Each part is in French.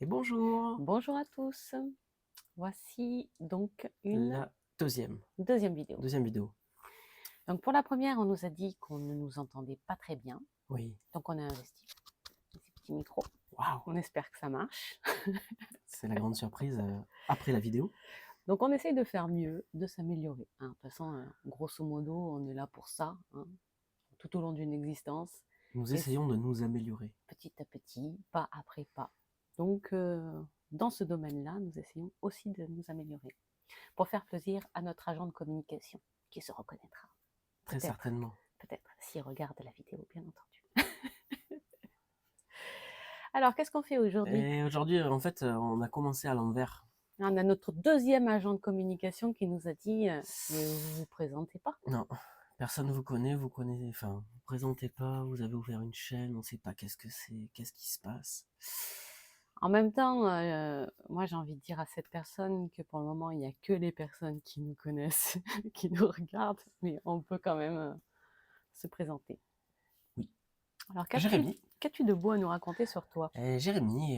Et bonjour! Bonjour à tous, voici donc une La deuxième, deuxième vidéo. deuxième vidéo. Donc pour la première, on nous a dit qu'on ne nous entendait pas très bien, Oui. donc on a investi ces petits micros. Waouh! On espère que ça marche. C'est la grande surprise après la vidéo. Donc on essaye de faire mieux, de s'améliorer, hein. De toute façon, grosso modo, on est là pour ça, hein, tout au long d'une existence, Nous et essayons de nous améliorer. petit à petit, pas après pas. Donc dans ce domaine-là, nous essayons aussi de nous améliorer, pour faire plaisir à notre agent de communication, qui se reconnaîtra. Très Peut-être, certainement. peut-être, s'il regarde la vidéo, bien entendu. Alors, qu'est-ce qu'on fait aujourd'hui? Et aujourd'hui, en fait, on a commencé à l'envers. On a notre deuxième agent de communication qui nous a dit mais vous vous présentez pas. Non, personne ne vous connaît, enfin, vous présentez pas, vous avez ouvert une chaîne, on ne sait pas qu'est-ce que c'est, qu'est-ce qui se passe. En même temps, moi j'ai envie de dire à cette personne que pour le moment, il n'y a que les personnes qui nous connaissent, qui nous regardent, mais on peut quand même se présenter. Oui. Alors, Jérémy. qu'as-tu de beau à nous raconter sur toi? Et Jérémy,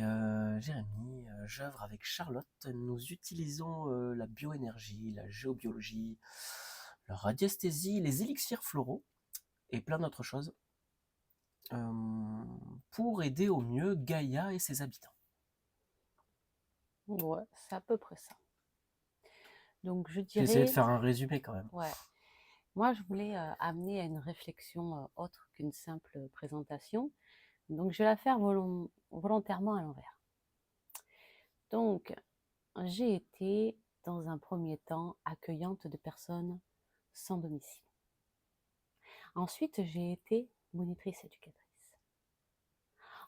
j'œuvre avec Charlotte. Nous utilisons la bioénergie, la géobiologie, la radiesthésie, les élixirs floraux et plein d'autres choses pour aider au mieux Gaïa et ses habitants. Ouais, c'est à peu près ça. Donc je J'ai essayé de dirais, faire un résumé quand même. ouais, moi je voulais amener à une réflexion autre qu'une simple présentation. Donc je vais la faire volontairement à l'envers. Donc j'ai été dans un premier temps accueillante de personnes sans domicile. Ensuite j'ai été monitrice éducatrice.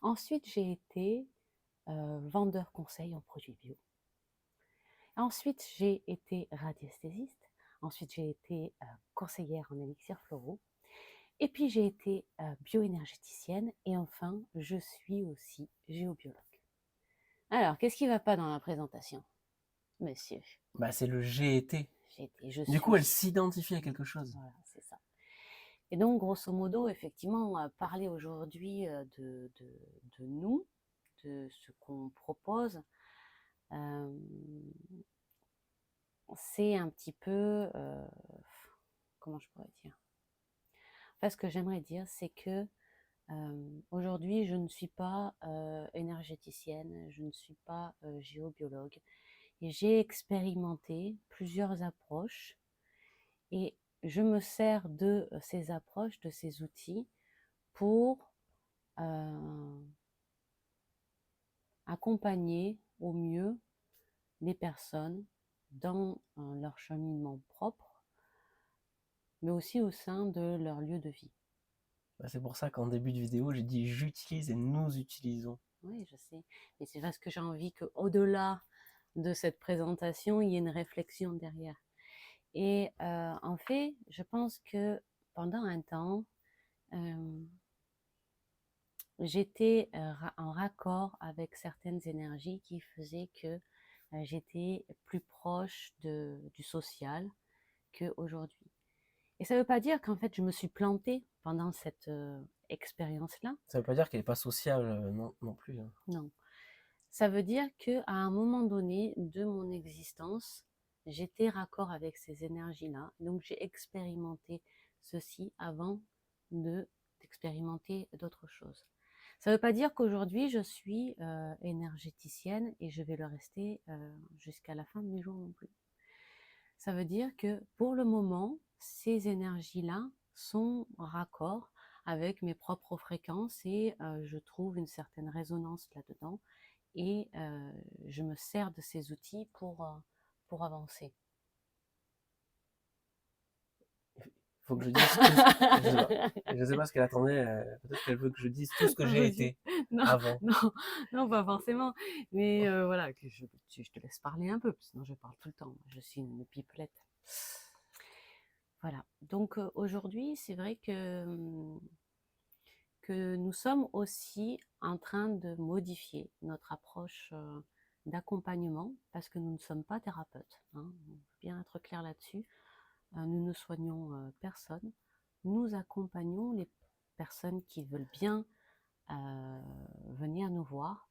Ensuite j'ai été vendeur conseil en produits bio. Ensuite j'ai été radiesthésiste. Ensuite j'ai été conseillère en élixirs floraux. Et puis j'ai été bioénergéticienne et enfin je suis aussi géobiologue. Alors, qu'est-ce qui ne va pas dans la présentation, monsieur? Bah, c'est le j'ai été. J'ai été, je Du coup, elle suis. s'identifie à quelque chose. Voilà, c'est ça. Et donc, grosso modo, effectivement, on va parler aujourd'hui de nous, de ce qu'on propose. C'est un petit peu, comment je pourrais dire? Enfin, ce que j'aimerais dire, c'est que aujourd'hui, je ne suis pas énergéticienne, je ne suis pas géobiologue. Et j'ai expérimenté plusieurs approches et je me sers de ces approches, de ces outils pour accompagner au mieux les personnes dans leur cheminement propre, mais aussi au sein de leur lieu de vie. Bah, c'est pour ça qu'en début de vidéo, j'ai dit j'utilise et nous utilisons. Oui, je sais. Mais c'est parce que j'ai envie qu'au-delà de cette présentation, il y ait une réflexion derrière. Et en fait, je pense que pendant un temps, j'étais en raccord avec certaines énergies qui faisaient que j'étais plus proche du social qu'aujourd'hui. Et ça ne veut pas dire qu'en fait je me suis plantée pendant cette expérience-là. Ça veut pas dire qu'elle n'est pas sociable non plus. Hein. Non. Ça veut dire qu'à un moment donné de mon existence, j'étais raccord avec ces énergies-là. Donc j'ai expérimenté ceci avant d'expérimenter d'autres choses. Ça ne veut pas dire qu'aujourd'hui je suis énergéticienne et je vais le rester jusqu'à la fin de mes jours non plus. Ça veut dire que pour le moment, ces énergies-là sont raccord avec mes propres fréquences et je trouve une certaine résonance là-dedans et je me sers de ces outils pour avancer. Faut que je dise tout ce... Je sais pas. Je sais pas ce qu'elle attendait. Peut-être qu'elle veut que je dise tout ce que j'ai été Non, avant. non, non, pas forcément. Mais voilà, que je te laisse parler un peu, sinon je parle tout le temps. Je suis une pipelette. Voilà. Donc aujourd'hui, c'est vrai que nous sommes aussi en train de modifier notre approche d'accompagnement parce que nous ne sommes pas thérapeutes. Hein. On veut bien être clair là-dessus. Nous ne soignons personne. Nous accompagnons les personnes qui veulent bien venir nous voir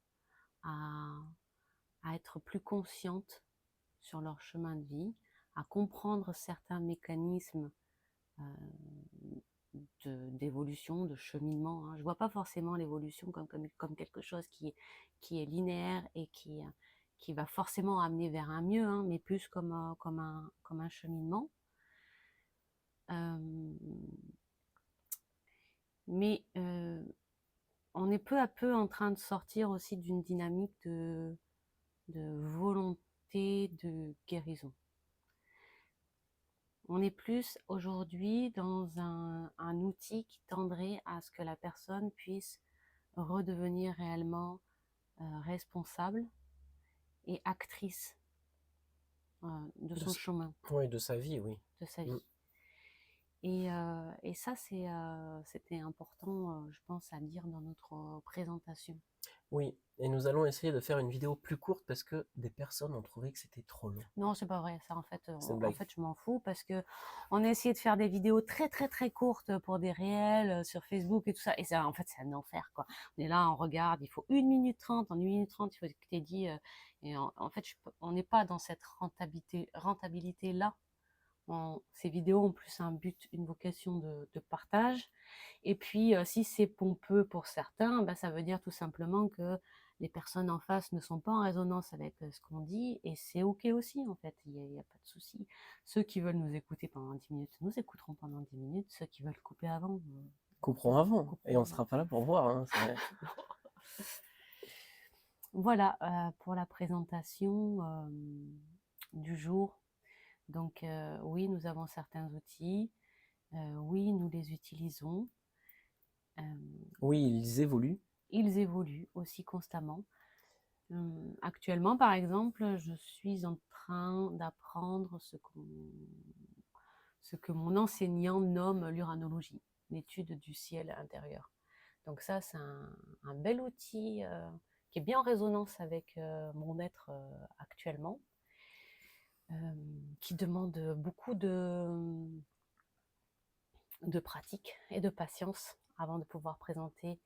à à être plus conscientes sur leur chemin de vie, à comprendre certains mécanismes euh, d'évolution, de cheminement. Hein. Je ne vois pas forcément l'évolution comme quelque chose qui est linéaire et qui va forcément amener vers un mieux, hein, mais plus comme un cheminement. Mais on est peu à peu en train de sortir aussi d'une dynamique de volonté de guérison. On est plus aujourd'hui dans un outil qui tendrait à ce que la personne puisse redevenir réellement responsable et actrice de De son s- chemin, Oui, de sa vie, oui. de sa Mm. vie. Et ça, c'était important, je pense, à dire dans notre présentation. Oui, et nous allons essayer de faire une vidéo plus courte parce que des personnes ont trouvé que c'était trop long. Non, c'est pas vrai. Ça, C'est une en blague. fait, je m'en fous parce que on a essayé de faire des vidéos très, très, très courtes pour des réels sur Facebook et tout ça. Et ça, en fait, c'est un enfer, quoi. On est là, on regarde, il faut 1 minute 30. En 1 minute 30, il faut que tu aies dit. En fait, on n'est pas dans cette rentabilité-là. Ces vidéos ont plus un but, une vocation de partage. Et puis, si c'est pompeux pour certains, bah, ça veut dire tout simplement que les personnes en face ne sont pas en résonance avec ce qu'on dit, et c'est OK aussi, en fait, il y a pas de souci. Ceux qui veulent nous écouter pendant 10 minutes, nous écouteront pendant 10 minutes. Ceux qui veulent couper avant, Couperons avant, et couperont on ne avant. sera pas là pour voir. Hein, Voilà pour la présentation du jour. Donc, oui, nous avons certains outils. Oui, nous les utilisons. Oui, ils évoluent. Ils évoluent aussi constamment. Actuellement, par exemple, je suis en train d'apprendre ce que mon enseignant nomme l'uranologie, l'étude du ciel intérieur. Donc ça, c'est un bel outil qui est bien en résonance avec mon être actuellement, qui demande beaucoup de pratique et de patience avant de pouvoir présenter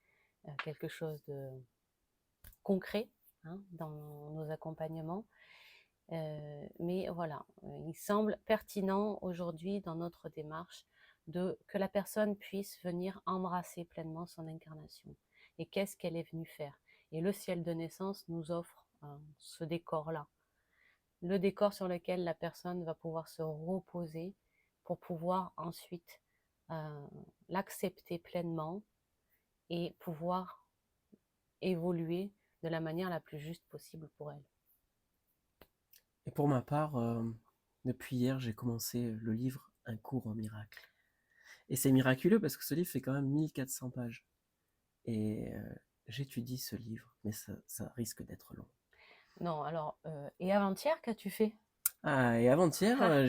quelque chose de concret, hein, dans nos accompagnements. Mais voilà, il semble pertinent aujourd'hui dans notre démarche que la personne puisse venir embrasser pleinement son incarnation. Et qu'est-ce qu'elle est venue faire? Et le ciel de naissance nous offre ce décor-là. Le décor sur lequel la personne va pouvoir se reposer pour pouvoir ensuite euh, l'accepter pleinement et pouvoir évoluer de la manière la plus juste possible pour elle. Et pour ma part, depuis hier, j'ai commencé le livre Un cours en miracle. Et c'est miraculeux parce que ce livre fait quand même 1400 pages. Et j'étudie ce livre, mais ça risque d'être long. Non, alors, et avant-hier, qu'as-tu fait? Ah, et avant-hier,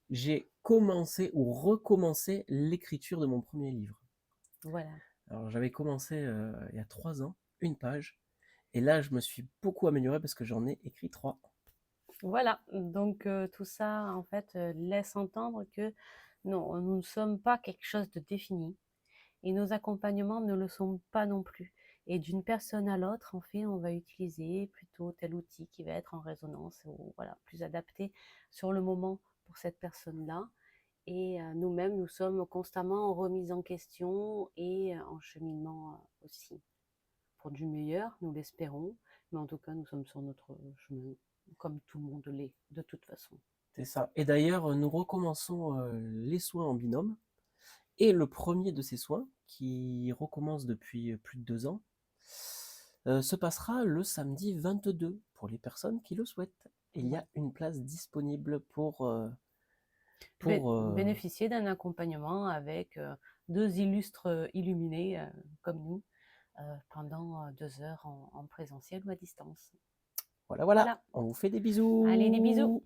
j'ai commencé ou recommencé l'écriture de mon premier livre. Voilà. Alors j'avais commencé il y a 3 ans, une page, et là je me suis beaucoup amélioré parce que j'en ai écrit 3. Voilà, donc tout ça, en fait, laisse entendre que non, nous ne sommes pas quelque chose de défini et nos accompagnements ne le sont pas non plus. Et d'une personne à l'autre, en fait, on va utiliser plutôt tel outil qui va être en résonance ou voilà, plus adapté sur le moment pour cette personne-là. Et nous-mêmes, nous sommes constamment en remise en question et en cheminement aussi. Pour du meilleur, nous l'espérons, mais en tout cas, nous sommes sur notre chemin, comme tout le monde l'est, de toute façon. C'est ça. Et d'ailleurs, nous recommençons les soins en binôme. Et le premier de ces soins, qui recommence depuis plus de 2 ans, se passera le samedi 22 pour les personnes qui le souhaitent. Et il y Voilà. a une place disponible pour Bénéficier d'un accompagnement avec deux illustres illuminés comme nous pendant 2 heures en présentiel ou à distance. voilà, voilà. Voilà. On vous fait des Allez, des bisous. bisous.